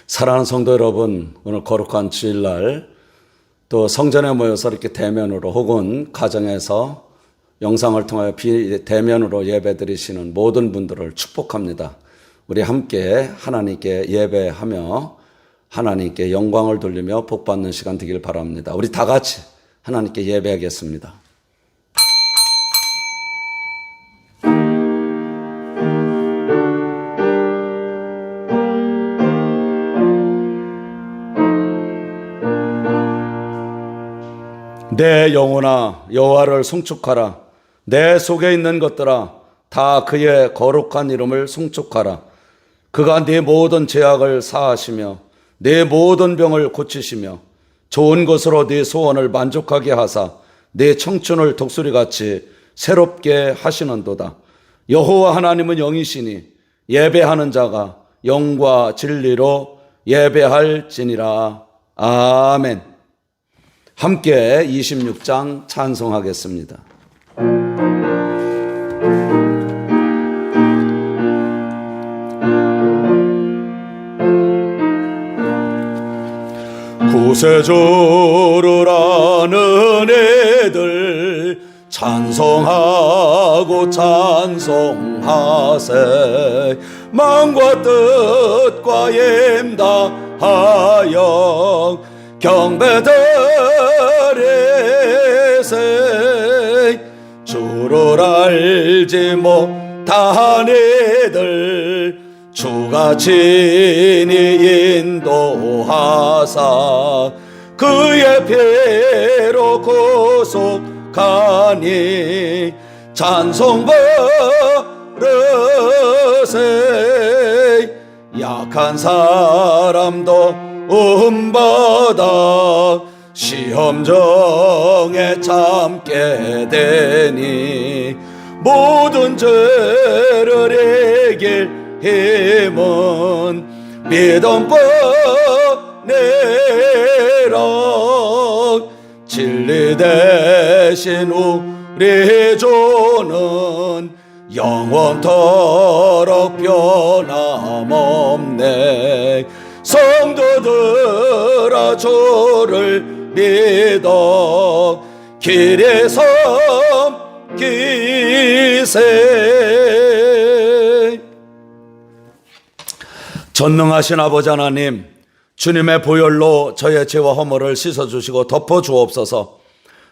사랑하는 성도 여러분, 오늘 거룩한 주일날 또 성전에 모여서 이렇게 대면으로 혹은 가정에서 영상을 통하여 비대면으로 예배드리시는 모든 분들을 축복합니다. 우리 함께 하나님께 예배하며 하나님께 영광을 돌리며 복받는 시간 되길 바랍니다. 우리 다 같이 하나님께 예배하겠습니다. 내 영혼아 여호와를 송축하라. 내 속에 있는 것들아 다 그의 거룩한 이름을 송축하라. 그가 네 모든 죄악을 사하시며 네 모든 병을 고치시며 좋은 것으로 네 소원을 만족하게 하사 네 청춘을 독수리같이 새롭게 하시는도다. 여호와 하나님은 영이시니 예배하는 자가 영과 진리로 예배할지니라. 아멘. 함께 26장 찬송하겠습니다. 구세주를 아는 애들 찬송하고 찬송하세. 마음과 뜻과 엠다하여 경배드리세. 주를 알지 못한 이들 주가 친히 인도하사 그의 피로 구속하니 찬송 부르세. 약한 사람도 음바다 시험정에 참게 되니 모든 죄를 이길 힘은 믿음뿐이라. 진리 대신 우리 주는 영원토록 변함없네. 성도들아 주를 믿어 길에 섬기세. 전능하신 아버지 하나님, 주님의 보혈로 저의 죄와 허물을 씻어주시고 덮어주옵소서.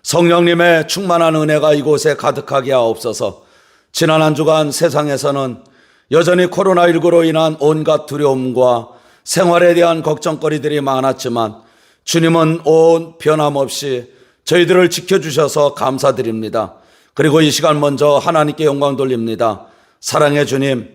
성령님의 충만한 은혜가 이곳에 가득하게 하옵소서. 지난 한 주간 세상에서는 여전히 코로나19로 인한 온갖 두려움과 생활에 대한 걱정거리들이 많았지만 주님은 온 변함없이 저희들을 지켜주셔서 감사드립니다. 그리고 이 시간 먼저 하나님께 영광 돌립니다. 사랑의 주님,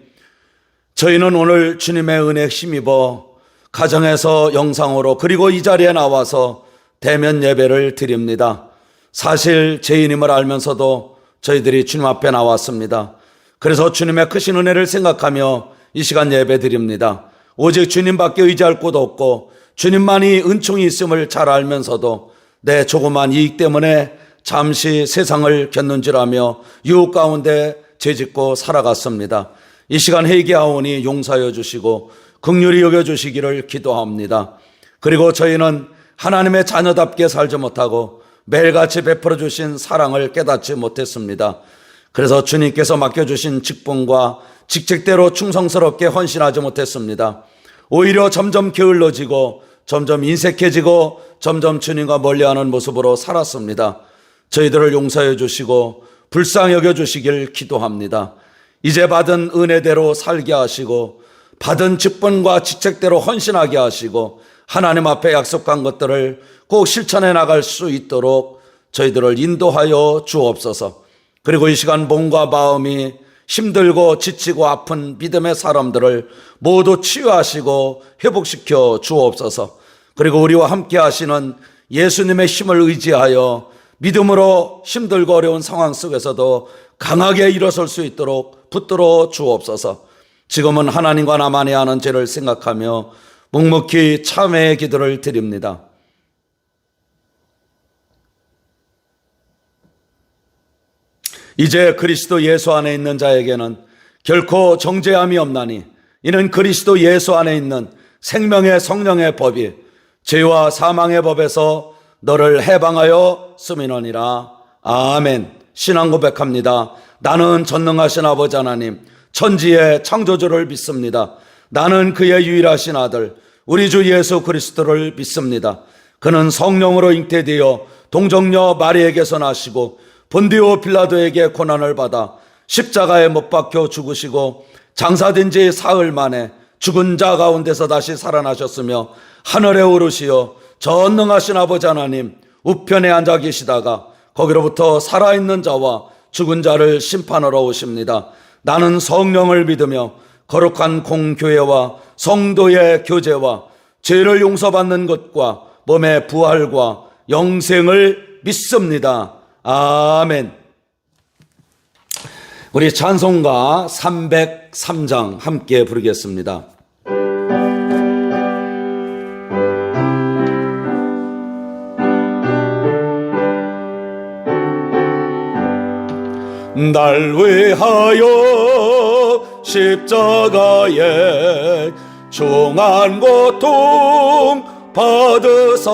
저희는 오늘 주님의 은혜에 힘입어 가정에서 영상으로 그리고 이 자리에 나와서 대면 예배를 드립니다. 사실 죄인임을 알면서도 저희들이 주님 앞에 나왔습니다. 그래서 주님의 크신 은혜를 생각하며 이 시간 예배 드립니다. 오직 주님밖에 의지할 곳 없고 주님만이 은총이 있음을 잘 알면서도 내 조그만 이익 때문에 잠시 세상을 견눈질하며 유혹 가운데 죄짓고 살아갔습니다. 이 시간 회개하오니 용서하여 주시고 긍휼히 여겨주시기를 기도합니다. 그리고 저희는 하나님의 자녀답게 살지 못하고 매일같이 베풀어 주신 사랑을 깨닫지 못했습니다. 그래서 주님께서 맡겨주신 직분과 직책대로 충성스럽게 헌신하지 못했습니다. 오히려 점점 게을러지고 점점 인색해지고 점점 주님과 멀리하는 모습으로 살았습니다. 저희들을 용서해 주시고 불쌍히 여겨주시길 기도합니다. 이제 받은 은혜대로 살게 하시고 받은 직분과 직책대로 헌신하게 하시고 하나님 앞에 약속한 것들을 꼭 실천해 나갈 수 있도록 저희들을 인도하여 주옵소서. 그리고 이 시간 몸과 마음이 힘들고 지치고 아픈 믿음의 사람들을 모두 치유하시고 회복시켜 주옵소서. 그리고 우리와 함께 하시는 예수님의 힘을 의지하여 믿음으로 힘들고 어려운 상황 속에서도 강하게 일어설 수 있도록 붙들어 주옵소서. 지금은 하나님과 나만이 하는 죄를 생각하며 묵묵히 참회의 기도를 드립니다. 이제 그리스도 예수 안에 있는 자에게는 결코 정죄함이 없나니 이는 그리스도 예수 안에 있는 생명의 성령의 법이 죄와 사망의 법에서 너를 해방하여 쓰미노니라. 아멘. 신앙 고백합니다. 나는 전능하신 아버지 하나님, 천지의 창조주를 믿습니다. 나는 그의 유일하신 아들 우리 주 예수 그리스도를 믿습니다. 그는 성령으로 잉태되어 동정녀 마리에게서 나시고 본디오 빌라도에게 고난을 받아 십자가에 못 박혀 죽으시고 장사된 지 사흘 만에 죽은 자 가운데서 다시 살아나셨으며 하늘에 오르시어 전능하신 아버지 하나님 우편에 앉아 계시다가 거기로부터 살아있는 자와 죽은 자를 심판하러 오십니다. 나는 성령을 믿으며 거룩한 공교회와 성도의 교제와 죄를 용서받는 것과 몸의 부활과 영생을 믿습니다. 아멘. 우리 찬송가 303장 함께 부르겠습니다. 날 위하여 십자가에 중한 고통 받으사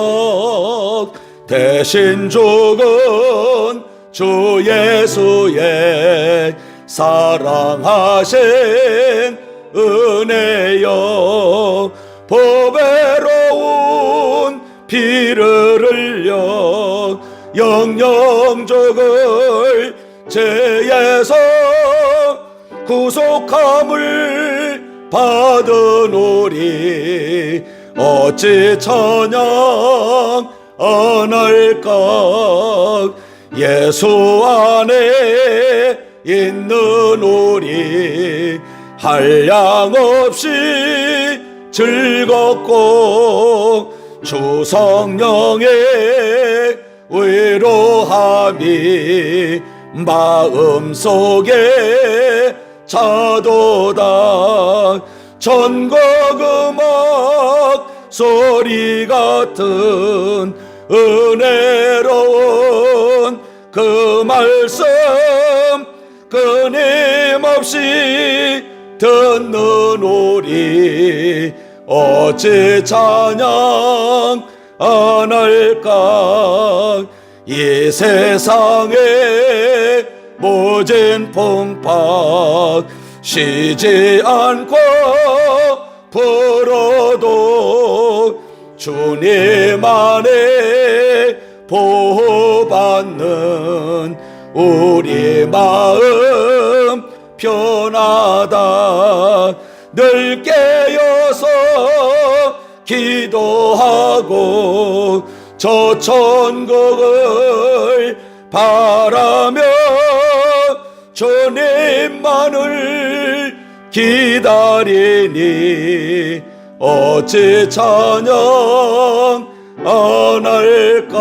대신 죽은 주 예수의 사랑하신 은혜여 보배로운 피를 흘려 영영적을 죄에서 구속함을 받은 우리 어찌 찬양 안 할까. 예수 안에 있는 우리 한량없이 즐겁고 주 성령의 위로함이 마음속에 차도다. 전곡 음악 소리 같은 은혜로운 그 말씀 끊임없이 듣는 우리 어찌 찬양 안 할까. 이 세상에 모진 풍파 쉬지 않고 불어도 주님 안에 보호받는 우리 마음 편하다. 늘 깨어서 기도하고 저 천국을 바라며 주님만을 기다리니 어찌 찬양 안 할까.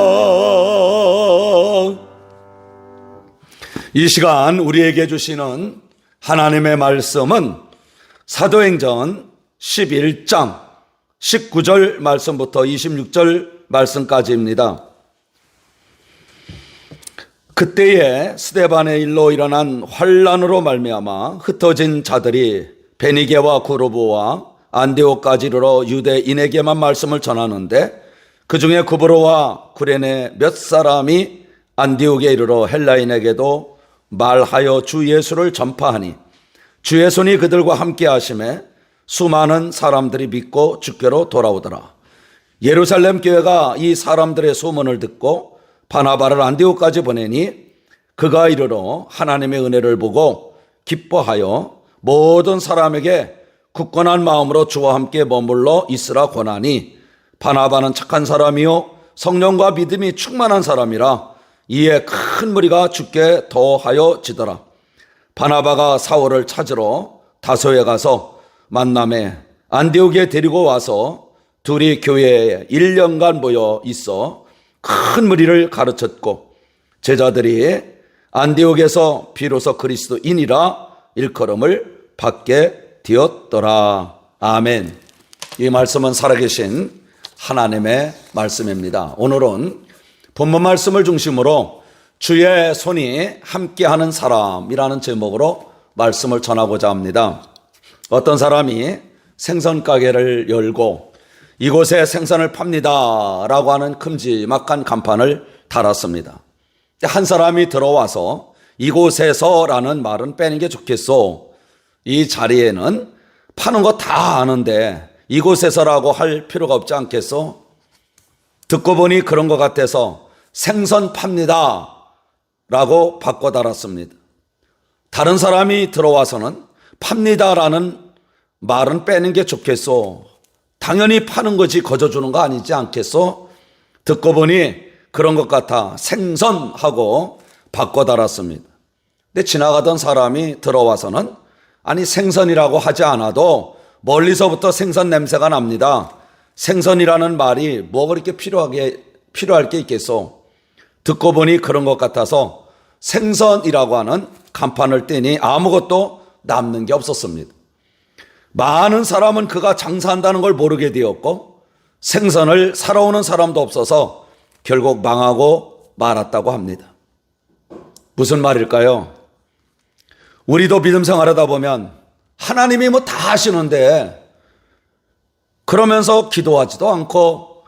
이 시간 우리에게 주시는 하나님의 말씀은 사도행전 11장 19절 말씀부터 26절 말씀까지입니다. 그때에 스데반의 일로 일어난 환란으로 말미암아 흩어진 자들이 베니게와 고로보와 안디옥까지 이르러 유대인에게만 말씀을 전하는데 그 중에 구브로와 구레네 몇 사람이 안디옥에 이르러 헬라인에게도 말하여 주 예수를 전파하니 주의 손이 그들과 함께 하심에 수많은 사람들이 믿고 주께로 돌아오더라. 예루살렘 교회가 이 사람들의 소문을 듣고 바나바를 안디옥까지 보내니 그가 이르러 하나님의 은혜를 보고 기뻐하여 모든 사람에게 굳건한 마음으로 주와 함께 머물러 있으라 권하니 바나바는 착한 사람이요 성령과 믿음이 충만한 사람이라 이에 큰 무리가 주께 더하여 지더라. 바나바가 사울을 찾으러 다소에 가서 만남에 안디옥에 데리고 와서 둘이 교회에 1년간 모여 있어 큰 무리를 가르쳤고 제자들이 안디옥에서 비로소 그리스도인이라 일컬음을 받게 되었더라. 아멘. 이 말씀은 살아계신 하나님의 말씀입니다. 오늘은 본문 말씀을 중심으로 주의 손이 함께하는 사람이라는 제목으로 말씀을 전하고자 합니다. 어떤 사람이 생선 가게를 열고 이곳에 생선을 팝니다 라고 하는 큼지막한 간판을 달았습니다. 한 사람이 들어와서 이곳에서 라는 말은 빼는 게 좋겠소. 이 자리에는 파는 거 다 아는데 이곳에서라고 할 필요가 없지 않겠소? 듣고 보니 그런 것 같아서 생선 팝니다 라고 바꿔 달았습니다. 다른 사람이 들어와서는 팝니다 라는 말은 빼는 게 좋겠소. 당연히 파는 거지 거저주는 거 아니지 않겠소? 듣고 보니 그런 것 같아 생선하고 바꿔 달았습니다. 근데 지나가던 사람이 들어와서는 아니 생선이라고 하지 않아도 멀리서부터 생선 냄새가 납니다. 생선이라는 말이 뭐가 그렇게 필요할 게 있겠소? 듣고 보니 그런 것 같아서 생선이라고 하는 간판을 떼니 아무것도 남는 게 없었습니다. 많은 사람은 그가 장사한다는 걸 모르게 되었고 생선을 사러 오는 사람도 없어서 결국 망하고 말았다고 합니다. 무슨 말일까요? 우리도 믿음 생활하다 보면 하나님이 뭐 다 하시는데 그러면서 기도하지도 않고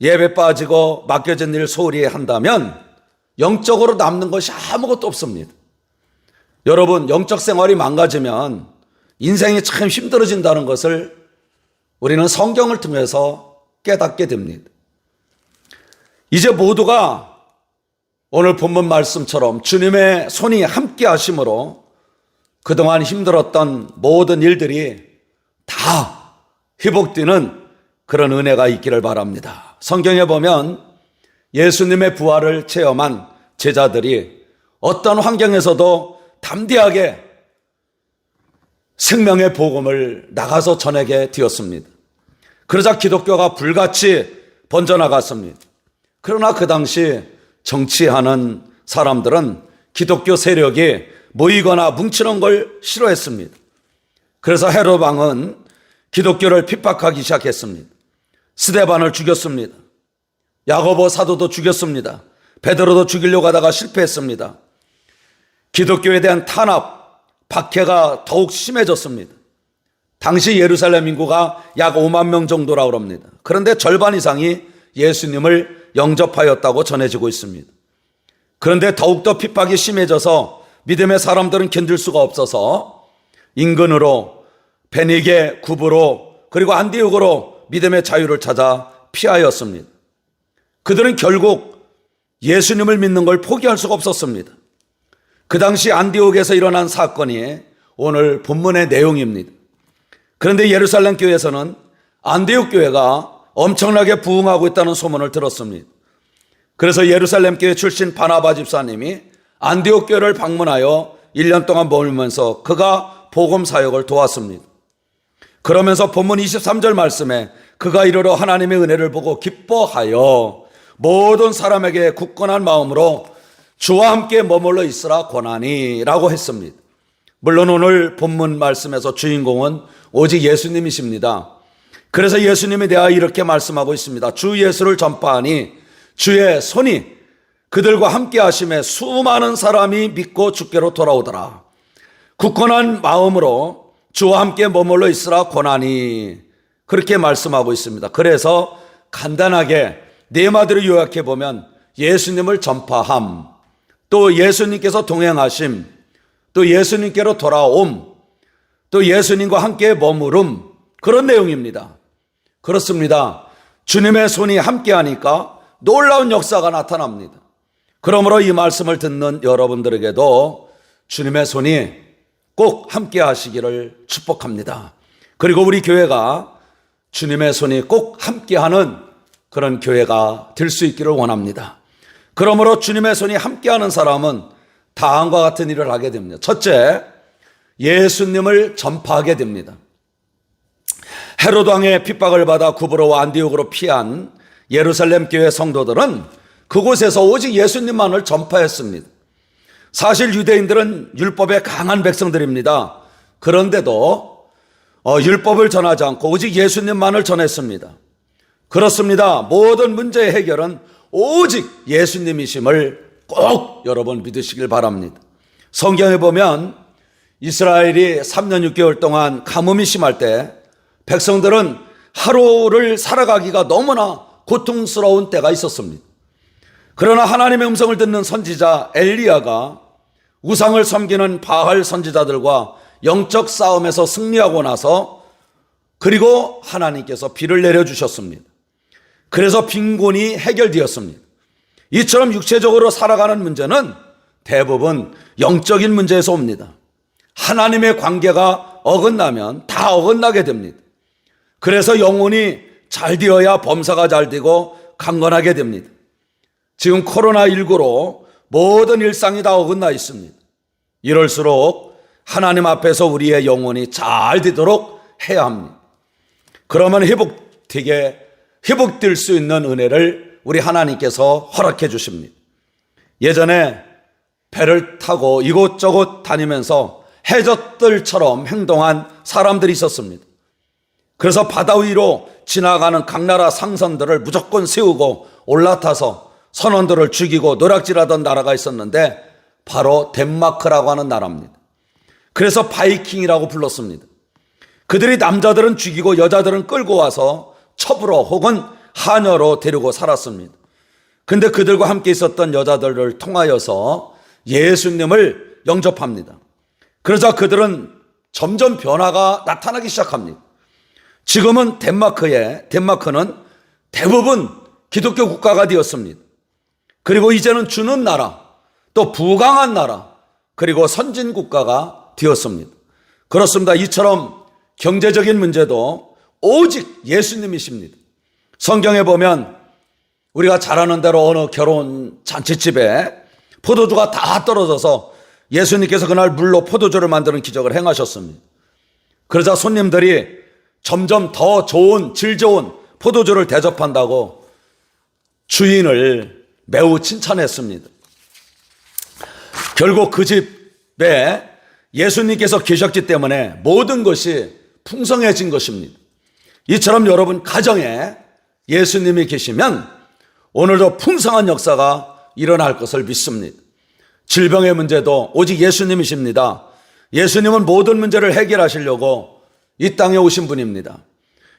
예배 빠지고 맡겨진 일 소홀히 한다면 영적으로 남는 것이 아무것도 없습니다. 여러분, 영적 생활이 망가지면 인생이 참 힘들어진다는 것을 우리는 성경을 통해서 깨닫게 됩니다. 이제 모두가 오늘 본문 말씀처럼 주님의 손이 함께 하심으로 그동안 힘들었던 모든 일들이 다 회복되는 그런 은혜가 있기를 바랍니다. 성경에 보면 예수님의 부활을 체험한 제자들이 어떤 환경에서도 담대하게 생명의 복음을 나가서 전하게 되었습니다. 그러자 기독교가 불같이 번져나갔습니다. 그러나 그 당시 정치하는 사람들은 기독교 세력이 모이거나 뭉치는 걸 싫어했습니다. 그래서 헤롯 왕은 기독교를 핍박하기 시작했습니다. 스데반을 죽였습니다. 야고보 사도도 죽였습니다. 베드로도 죽이려고 하다가 실패했습니다. 기독교에 대한 탄압, 박해가 더욱 심해졌습니다. 당시 예루살렘 인구가 약 5만 명 정도라고 합니다. 그런데 절반 이상이 예수님을 영접하였다고 전해지고 있습니다. 그런데 더욱더 핍박이 심해져서 믿음의 사람들은 견딜 수가 없어서 인근으로 베니게, 구브로 그리고 안디옥으로 믿음의 자유를 찾아 피하였습니다. 그들은 결국 예수님을 믿는 걸 포기할 수가 없었습니다. 그 당시 안디옥에서 일어난 사건이 오늘 본문의 내용입니다. 그런데 예루살렘 교회에서는 안디옥 교회가 엄청나게 부흥하고 있다는 소문을 들었습니다. 그래서 예루살렘 교회 출신 바나바 집사님이 안디옥 교회를 방문하여 1년 동안 머물면서 그가 복음 사역을 도왔습니다. 그러면서 본문 23절 말씀에 그가 이르러 하나님의 은혜를 보고 기뻐하여 모든 사람에게 굳건한 마음으로 주와 함께 머물러 있으라 권하니 라고 했습니다. 물론 오늘 본문 말씀에서 주인공은 오직 예수님이십니다. 그래서 예수님에 대하여 이렇게 말씀하고 있습니다. 주 예수를 전파하니 주의 손이 그들과 함께 하심에 수많은 사람이 믿고 주께로 돌아오더라. 굳건한 마음으로 주와 함께 머물러 있으라 권하니 그렇게 말씀하고 있습니다. 그래서 간단하게 네 마디로 요약해 보면 예수님을 전파함, 또 예수님께서 동행하심, 또 예수님께로 돌아옴, 또 예수님과 함께 머무름, 그런 내용입니다. 그렇습니다. 주님의 손이 함께 하니까 놀라운 역사가 나타납니다. 그러므로 이 말씀을 듣는 여러분들에게도 주님의 손이 꼭 함께 하시기를 축복합니다. 그리고 우리 교회가 주님의 손이 꼭 함께 하는 그런 교회가 될 수 있기를 원합니다. 그러므로 주님의 손이 함께 하는 사람은 다음과 같은 일을 하게 됩니다. 첫째, 예수님을 전파하게 됩니다. 헤롯 왕의 핍박을 받아 구브로와 안디옥으로 피한 예루살렘 교회 성도들은 그곳에서 오직 예수님만을 전파했습니다. 사실 유대인들은 율법에 강한 백성들입니다. 그런데도 율법을 전하지 않고 오직 예수님만을 전했습니다. 그렇습니다. 모든 문제의 해결은 오직 예수님이심을 꼭 여러분 믿으시길 바랍니다. 성경에 보면 이스라엘이 3년 6개월 동안 가뭄이 심할 때 백성들은 하루를 살아가기가 너무나 고통스러운 때가 있었습니다. 그러나 하나님의 음성을 듣는 선지자 엘리야가 우상을 섬기는 바알 선지자들과 영적 싸움에서 승리하고 나서 그리고 하나님께서 비를 내려주셨습니다. 그래서 빈곤이 해결되었습니다. 이처럼 육체적으로 살아가는 문제는 대부분 영적인 문제에서 옵니다. 하나님의 관계가 어긋나면 다 어긋나게 됩니다. 그래서 영혼이 잘 되어야 범사가 잘 되고 강건하게 됩니다. 지금 코로나19로 모든 일상이 다 어긋나 있습니다. 이럴수록 하나님 앞에서 우리의 영혼이 잘 되도록 해야 합니다. 그러면 회복될 수 있는 은혜를 우리 하나님께서 허락해 주십니다. 예전에 배를 타고 이곳저곳 다니면서 해적들처럼 행동한 사람들이 있었습니다. 그래서 바다 위로 지나가는 각 나라 상선들을 무조건 세우고 올라타서 선원들을 죽이고 노략질하던 나라가 있었는데 바로 덴마크라고 하는 나라입니다. 그래서 바이킹이라고 불렀습니다. 그들이 남자들은 죽이고 여자들은 끌고 와서 첩으로 혹은 하녀로 데리고 살았습니다. 근데 그들과 함께 있었던 여자들을 통하여서 예수님을 영접합니다. 그러자 그들은 점점 변화가 나타나기 시작합니다. 지금은 덴마크는 대부분 기독교 국가가 되었습니다. 그리고 이제는 주는 나라, 또 부강한 나라, 그리고 선진 국가가 되었습니다. 그렇습니다. 이처럼 경제적인 문제도 오직 예수님이십니다. 성경에 보면 우리가 잘 아는 대로 어느 결혼 잔치집에 포도주가 다 떨어져서 예수님께서 그날 물로 포도주를 만드는 기적을 행하셨습니다. 그러자 손님들이 점점 더 좋은, 질 좋은 포도주를 대접한다고 주인을 매우 칭찬했습니다. 결국 그 집에 예수님께서 계셨기 때문에 모든 것이 풍성해진 것입니다. 이처럼 여러분 가정에 예수님이 계시면 오늘도 풍성한 역사가 일어날 것을 믿습니다. 질병의 문제도 오직 예수님이십니다. 예수님은 모든 문제를 해결하시려고 이 땅에 오신 분입니다.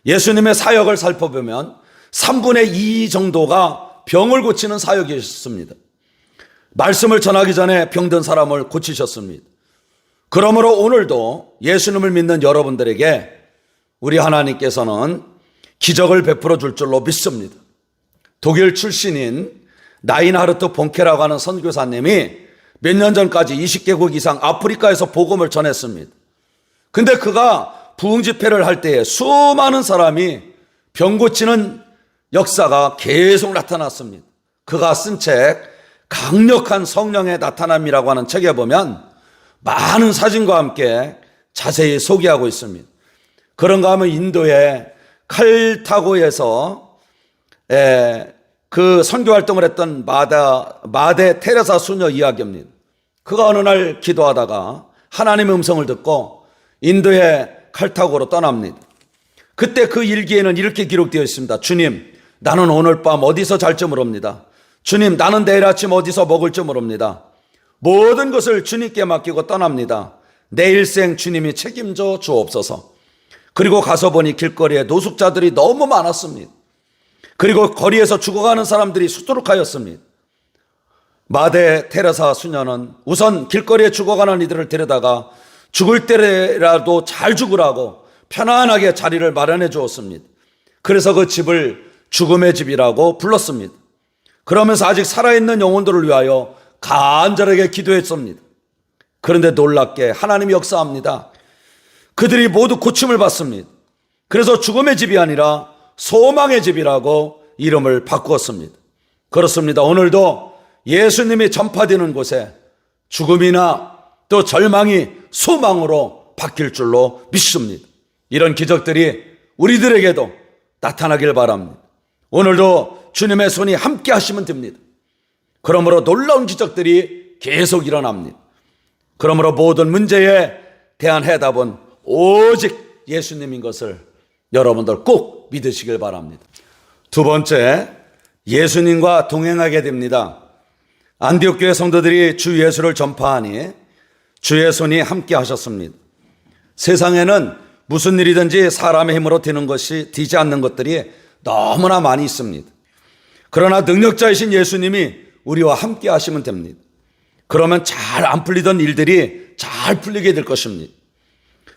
예수님의 사역을 살펴보면 3분의 2 정도가 병을 고치는 사역이었습니다. 말씀을 전하기 전에 병든 사람을 고치셨습니다. 그러므로 오늘도 예수님을 믿는 여러분들에게 우리 하나님께서는 기적을 베풀어 줄 줄로 믿습니다. 독일 출신인 나인하르트 본케라고 하는 선교사님이 몇 년 전까지 20개국 이상 아프리카에서 복음을 전했습니다. 근데 그가 부흥 집회를 할 때에 수많은 사람이 병 고치는 역사가 계속 나타났습니다. 그가 쓴 책 강력한 성령의 나타남이라고 하는 책에 보면 많은 사진과 함께 자세히 소개하고 있습니다. 그런가 하면 인도의 칼타고에서 그 선교활동을 했던 마대 테레사 수녀 이야기입니다. 그가 어느 날 기도하다가 하나님의 음성을 듣고 인도의 칼타고로 떠납니다. 그때 그 일기에는 이렇게 기록되어 있습니다. 주님, 나는 오늘 밤 어디서 잘지 모릅니다. 주님, 나는 내일 아침 어디서 먹을지 모릅니다. 모든 것을 주님께 맡기고 떠납니다. 내 일생 주님이 책임져 주옵소서. 그리고 가서 보니 길거리에 노숙자들이 너무 많았습니다. 그리고 거리에서 죽어가는 사람들이 수두룩하였습니다. 마대 테레사 수녀는 우선 길거리에 죽어가는 이들을 데려다가 죽을 때라도 잘 죽으라고 편안하게 자리를 마련해 주었습니다. 그래서 그 집을 죽음의 집이라고 불렀습니다. 그러면서 아직 살아있는 영혼들을 위하여 간절하게 기도했습니다. 그런데 놀랍게 하나님이 역사합니다. 그들이 모두 고침을 받습니다. 그래서 죽음의 집이 아니라 소망의 집이라고 이름을 바꾸었습니다. 그렇습니다. 오늘도 예수님이 전파되는 곳에 죽음이나 또 절망이 소망으로 바뀔 줄로 믿습니다. 이런 기적들이 우리들에게도 나타나길 바랍니다. 오늘도 주님의 손이 함께 하시면 됩니다. 그러므로 놀라운 기적들이 계속 일어납니다. 그러므로 모든 문제에 대한 해답은 오직 예수님인 것을 여러분들 꼭 믿으시길 바랍니다. 두 번째, 예수님과 동행하게 됩니다. 안디옥 교회 성도들이 주 예수를 전파하니 주의 손이 함께 하셨습니다. 세상에는 무슨 일이든지 사람의 힘으로 되지 않는 것들이 너무나 많이 있습니다. 그러나 능력자이신 예수님이 우리와 함께 하시면 됩니다. 그러면 잘 안 풀리던 일들이 잘 풀리게 될 것입니다.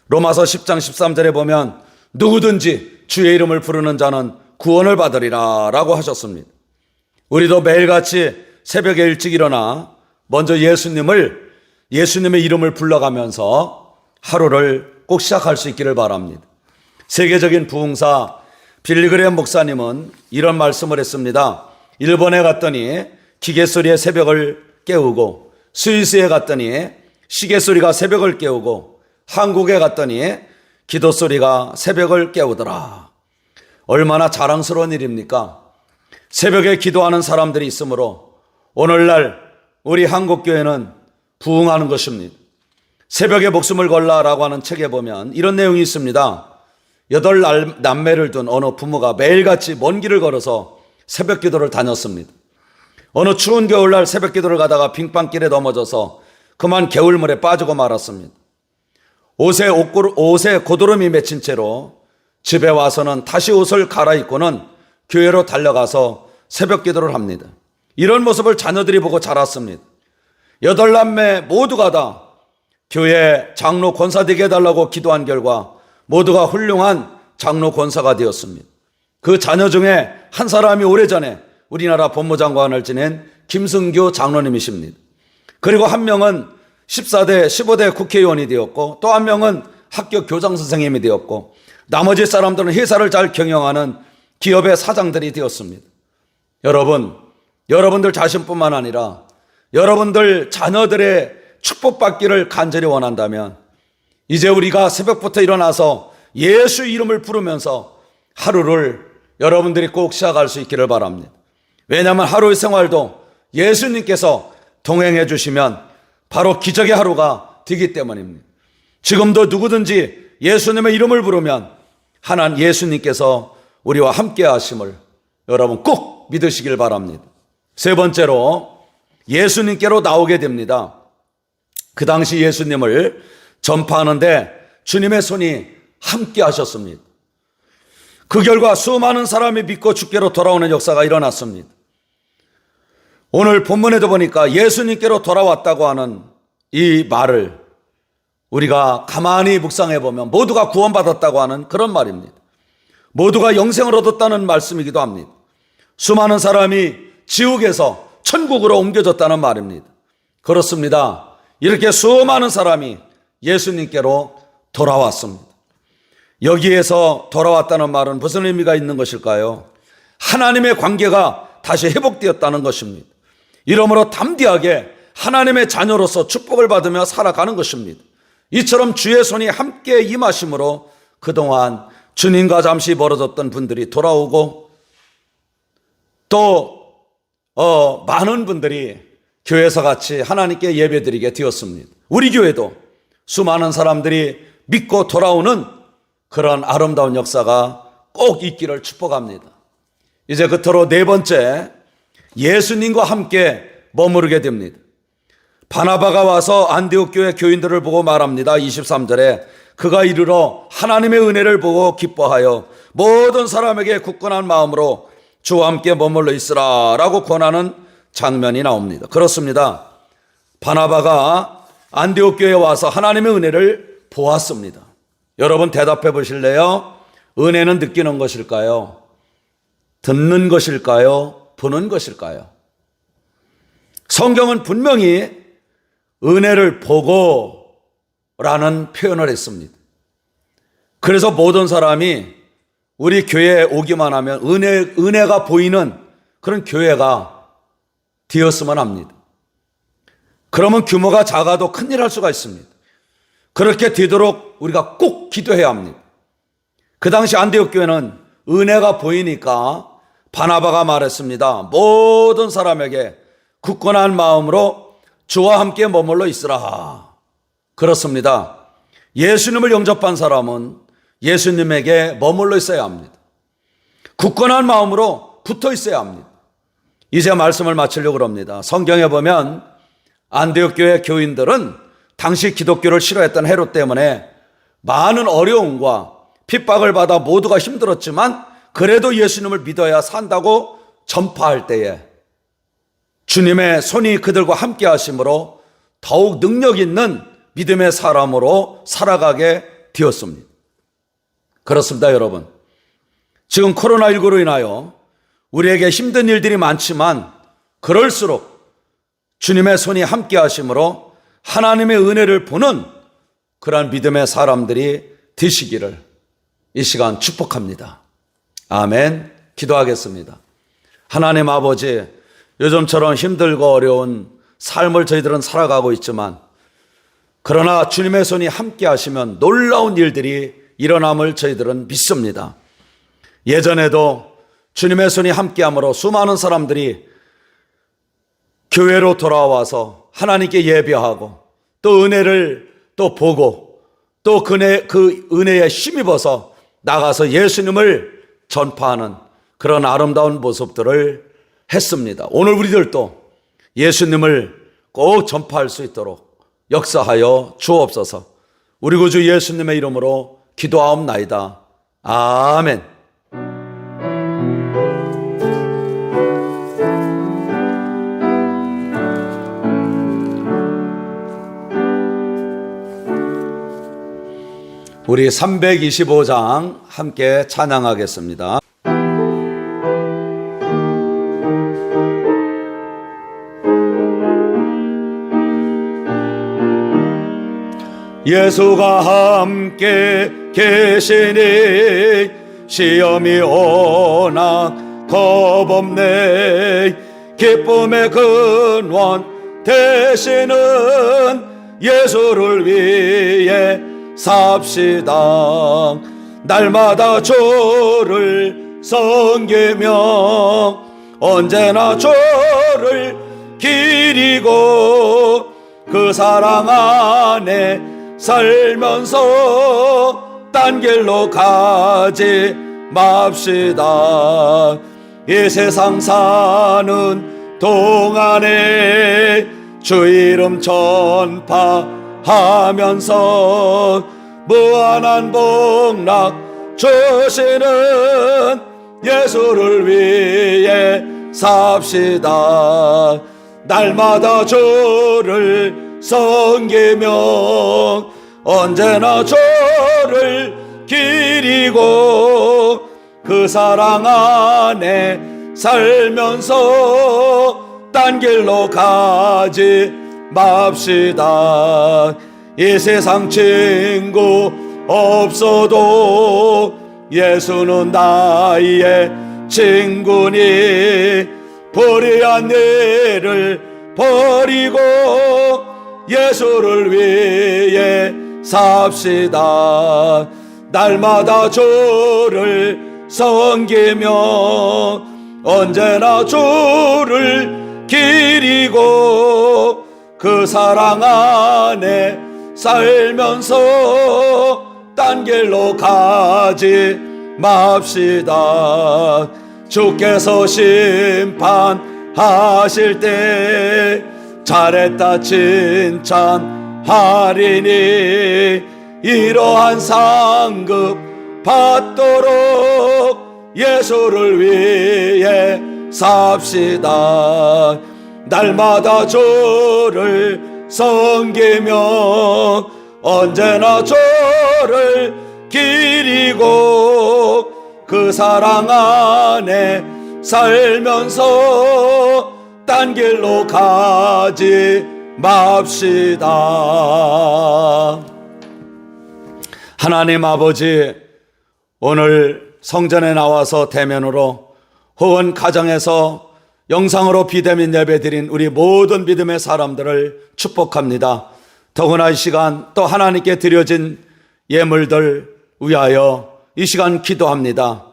로마서 10장 13절에 보면 누구든지 주의 이름을 부르는 자는 구원을 받으리라 라고 하셨습니다. 우리도 매일같이 새벽에 일찍 일어나 먼저 예수님의 이름을 불러가면서 하루를 꼭 시작할 수 있기를 바랍니다. 세계적인 부흥사 빌리그레엄 목사님은 이런 말씀을 했습니다. 일본에 갔더니 기계소리에 새벽을 깨우고, 스위스에 갔더니 시계소리가 새벽을 깨우고, 한국에 갔더니 기도소리가 새벽을 깨우더라. 얼마나 자랑스러운 일입니까? 새벽에 기도하는 사람들이 있으므로 오늘날 우리 한국교회는 부흥하는 것입니다. 새벽에 목숨을 걸라라고 하는 책에 보면 이런 내용이 있습니다. 8 남매를 둔 어느 부모가 매일같이 먼 길을 걸어서 새벽 기도를 다녔습니다. 어느 추운 겨울날 새벽 기도를 가다가 빙판길에 넘어져서 그만 개울물에 빠지고 말았습니다. 옷에 고드름이 맺힌 채로 집에 와서는 다시 옷을 갈아입고는 교회로 달려가서 새벽 기도를 합니다. 이런 모습을 자녀들이 보고 자랐습니다. 8 남매 모두가 다 교회 장로 권사 되게 해달라고 기도한 결과 모두가 훌륭한 장로 권사가 되었습니다. 그 자녀 중에 한 사람이 오래전에 우리나라 법무장관을 지낸 김승규 장로님이십니다. 그리고 한 명은 15대 국회의원이 되었고, 또 한 명은 학교 교장 선생님이 되었고, 나머지 사람들은 회사를 잘 경영하는 기업의 사장들이 되었습니다. 여러분들 자신뿐만 아니라 여러분들 자녀들의 축복받기를 간절히 원한다면 이제 우리가 새벽부터 일어나서 예수 이름을 부르면서 하루를 여러분들이 꼭 시작할 수 있기를 바랍니다. 왜냐하면 하루의 생활도 예수님께서 동행해 주시면 바로 기적의 하루가 되기 때문입니다. 지금도 누구든지 예수님의 이름을 부르면 하나님 예수님께서 우리와 함께 하심을 여러분 꼭 믿으시길 바랍니다. 세 번째로 예수님께로 나오게 됩니다. 그 당시 예수님을 전파하는데 주님의 손이 함께 하셨습니다. 그 결과 수많은 사람이 믿고 주께로 돌아오는 역사가 일어났습니다. 오늘 본문에도 보니까 예수님께로 돌아왔다고 하는 이 말을 우리가 가만히 묵상해 보면 모두가 구원받았다고 하는 그런 말입니다. 모두가 영생을 얻었다는 말씀이기도 합니다. 수많은 사람이 지옥에서 천국으로 옮겨졌다는 말입니다. 그렇습니다. 이렇게 수많은 사람이 예수님께로 돌아왔습니다. 여기에서 돌아왔다는 말은 무슨 의미가 있는 것일까요? 하나님의 관계가 다시 회복되었다는 것입니다. 이러므로 담대하게 하나님의 자녀로서 축복을 받으며 살아가는 것입니다. 이처럼 주의 손이 함께 임하심으로 그동안 주님과 잠시 멀어졌던 분들이 돌아오고 또 많은 분들이 교회에서 같이 하나님께 예배드리게 되었습니다. 우리 교회도 수많은 사람들이 믿고 돌아오는 그런 아름다운 역사가 꼭 있기를 축복합니다. 이제 끝으로 네 번째, 예수님과 함께 머무르게 됩니다. 바나바가 와서 안디옥 교회 교인들을 보고 말합니다. 23절에 그가 이르러 하나님의 은혜를 보고 기뻐하여 모든 사람에게 굳건한 마음으로 주와 함께 머물러 있으라 라고 권하는 장면이 나옵니다. 그렇습니다. 바나바가 안디옥 교회에 와서 하나님의 은혜를 보았습니다. 여러분 대답해 보실래요? 은혜는 느끼는 것일까요? 듣는 것일까요? 보는 것일까요? 성경은 분명히 은혜를 보고 라는 표현을 했습니다. 그래서 모든 사람이 우리 교회에 오기만 하면 은혜가 보이는 그런 교회가 되었으면 합니다. 그러면 규모가 작아도 큰일 할 수가 있습니다. 그렇게 되도록 우리가 꼭 기도해야 합니다. 그 당시 안디옥 교회는 은혜가 보이니까 바나바가 말했습니다. 모든 사람에게 굳건한 마음으로 주와 함께 머물러 있으라. 그렇습니다. 예수님을 영접한 사람은 예수님에게 머물러 있어야 합니다. 굳건한 마음으로 붙어 있어야 합니다. 이제 말씀을 마치려고 합니다. 성경에 보면 안디옥 교회 교인들은 당시 기독교를 싫어했던 헤롯 때문에 많은 어려움과 핍박을 받아 모두가 힘들었지만 그래도 예수님을 믿어야 산다고 전파할 때에 주님의 손이 그들과 함께 하심으로 더욱 능력 있는 믿음의 사람으로 살아가게 되었습니다. 그렇습니다, 여러분. 지금 코로나19로 인하여 우리에게 힘든 일들이 많지만 그럴수록 주님의 손이 함께 하심으로 하나님의 은혜를 보는 그러한 믿음의 사람들이 되시기를 이 시간 축복합니다. 아멘. 기도하겠습니다. 하나님 아버지, 요즘처럼 힘들고 어려운 삶을 저희들은 살아가고 있지만 그러나 주님의 손이 함께 하시면 놀라운 일들이 일어남을 저희들은 믿습니다. 예전에도 주님의 손이 함께함으로 수많은 사람들이 교회로 돌아와서 하나님께 예배하고 또 은혜를 또 보고 또 그 은혜에 힘입어서 나가서 예수님을 전파하는 그런 아름다운 모습들을 했습니다. 오늘 우리들도 예수님을 꼭 전파할 수 있도록 역사하여 주옵소서. 우리 구주 예수님의 이름으로 기도하옵나이다. 아멘. 우리 325장 함께 찬양하겠습니다. 예수가 함께 계시니 시험이 오나 겁없네. 기쁨의 근원 되시는 예수를 위해 삽시다. 날마다 주를 섬기며 언제나 주를 기리고 그 사랑 안에 살면서 딴 길로 가지 맙시다. 이 세상 사는 동안에 주 이름 전파하면서 무한한 복락 주시는 예수를 위해 삽시다. 날마다 주를 섬기며 언제나 주를 기리고 그 사랑 안에 살면서 딴 길로 가지 맙시다. 이 세상 친구 없어도 예수는 나의 친구니 불의한 일을 버리고 예수를 위해 삽시다. 날마다 주를 섬기며 언제나 주를 기리고 그 사랑 안에 살면서 딴 길로 가지 맙시다. 주께서 심판하실 때 잘했다 칭찬하리니 이러한 상급 받도록 예수를 위해 삽시다. 날마다 주를 섬기며 언제나 주를 기리고 그 사랑 안에 살면서 딴 길로 가지 맙시다. 하나님 아버지, 오늘 성전에 나와서 대면으로 혹은 가정에서 영상으로 비대면 예배드린 우리 모든 믿음의 사람들을 축복합니다. 더구나 이 시간 또 하나님께 드려진 예물들 위하여 이 시간 기도합니다.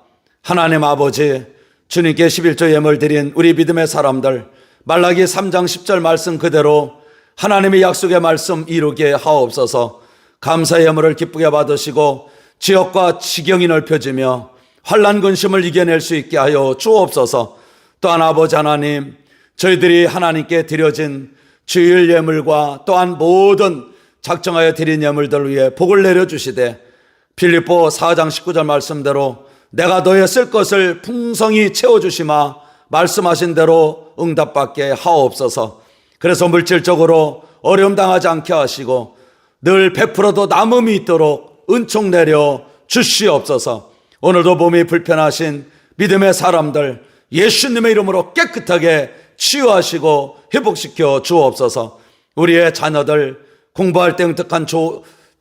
하나님 아버지, 주님께 11조 예물 드린 우리 믿음의 사람들 말라기 3장 10절 말씀 그대로 하나님의 약속의 말씀 이루게 하옵소서. 감사의 예물을 기쁘게 받으시고 지역과 지경이 넓혀지며 환난 근심을 이겨낼 수 있게 하여 주옵소서. 또한 아버지 하나님, 저희들이 하나님께 드려진 주일 예물과 또한 모든 작정하여 드린 예물들 위해 복을 내려주시되 빌립보 4장 19절 말씀대로 내가 너의 쓸 것을 풍성히 채워주시마 말씀하신 대로 응답받게 하옵소서. 그래서 물질적으로 어려움 당하지 않게 하시고 늘 베풀어도 남음이 있도록 은총 내려 주시옵소서. 오늘도 몸이 불편하신 믿음의 사람들 예수님의 이름으로 깨끗하게 치유하시고 회복시켜 주옵소서. 우리의 자녀들 공부할 때 응특한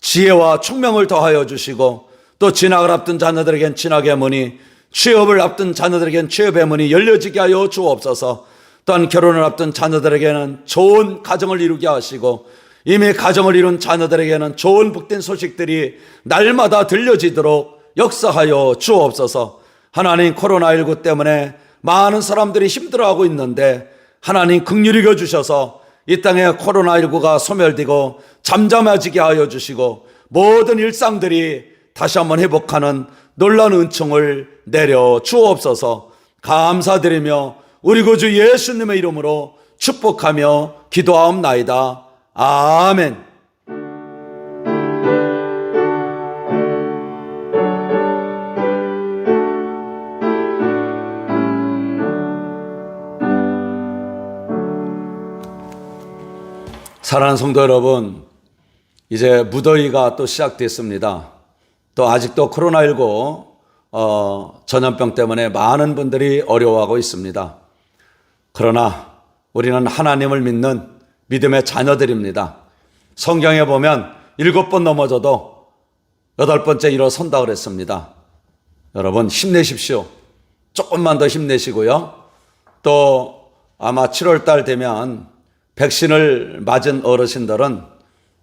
지혜와 총명을 더하여 주시고 또 진학을 앞둔 자녀들에겐 진학의 문이, 취업을 앞둔 자녀들에겐 취업의 문이 열려지게 하여 주옵소서. 또한 결혼을 앞둔 자녀들에게는 좋은 가정을 이루게 하시고 이미 가정을 이룬 자녀들에게는 좋은 복된 소식들이 날마다 들려지도록 역사하여 주옵소서. 하나님, 코로나19 때문에 많은 사람들이 힘들어하고 있는데 하나님 긍휼히 여겨주셔서 이 땅에 코로나19가 소멸되고 잠잠해지게 하여 주시고 모든 일상들이 다시 한번 회복하는 놀라운 은총을 내려 주옵소서. 감사드리며 우리 구주 예수님의 이름으로 축복하며 기도하옵나이다. 아멘. 사랑하는 성도 여러분, 이제 무더위가 또 시작됐습니다. 또 아직도 코로나19 전염병 때문에 많은 분들이 어려워하고 있습니다. 그러나 우리는 하나님을 믿는 믿음의 자녀들입니다. 성경에 보면 7번 넘어져도 8번째 일어선다 그랬습니다. 여러분 힘내십시오. 조금만 더 힘내시고요. 또 아마 7월 달 되면 백신을 맞은 어르신들은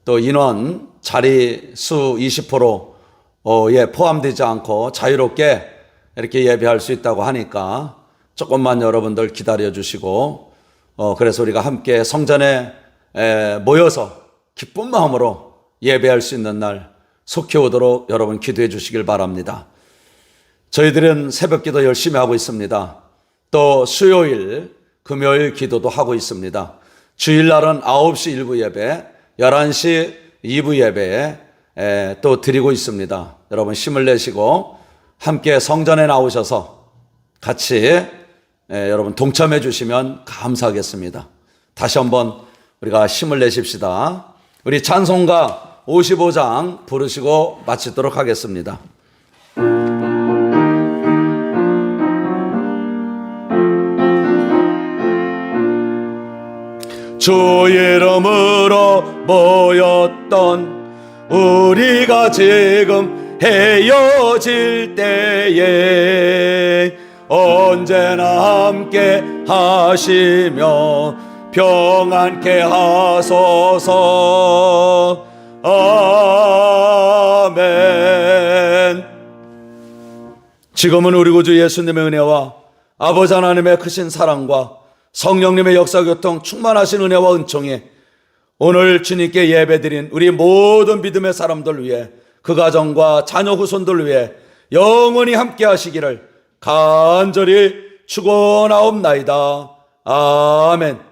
또 인원 자리 수 20%에 포함되지 않고 자유롭게 이렇게 예배할 수 있다고 하니까 조금만 여러분들 기다려 주시고 그래서 우리가 함께 성전에 모여서 기쁜 마음으로 예배할 수 있는 날 속히 오도록 여러분 기도해 주시길 바랍니다. 저희들은 새벽 기도 열심히 하고 있습니다. 또 수요일, 금요일 기도도 하고 있습니다. 주일날은 9시 1부 예배, 11시 2부 예배에 또 드리고 있습니다. 여러분 힘을 내시고 함께 성전에 나오셔서 같이 여러분 동참해 주시면 감사하겠습니다. 다시 한번 우리가 힘을 내십시다. 우리 찬송가 55장 부르시고 마치도록 하겠습니다. 주 이름으로 모였던 우리가 지금 헤어질 때에 언제나 함께 하시며 평안케 하소서. 아멘. 지금은 우리 구주 예수님의 은혜와 아버지 하나님의 크신 사랑과 성령님의 역사교통 충만하신 은혜와 은총이 오늘 주님께 예배드린 우리 모든 믿음의 사람들 위해 그 가정과 자녀 후손들 위해 영원히 함께 하시기를 간절히 축원하옵나이다. 아멘.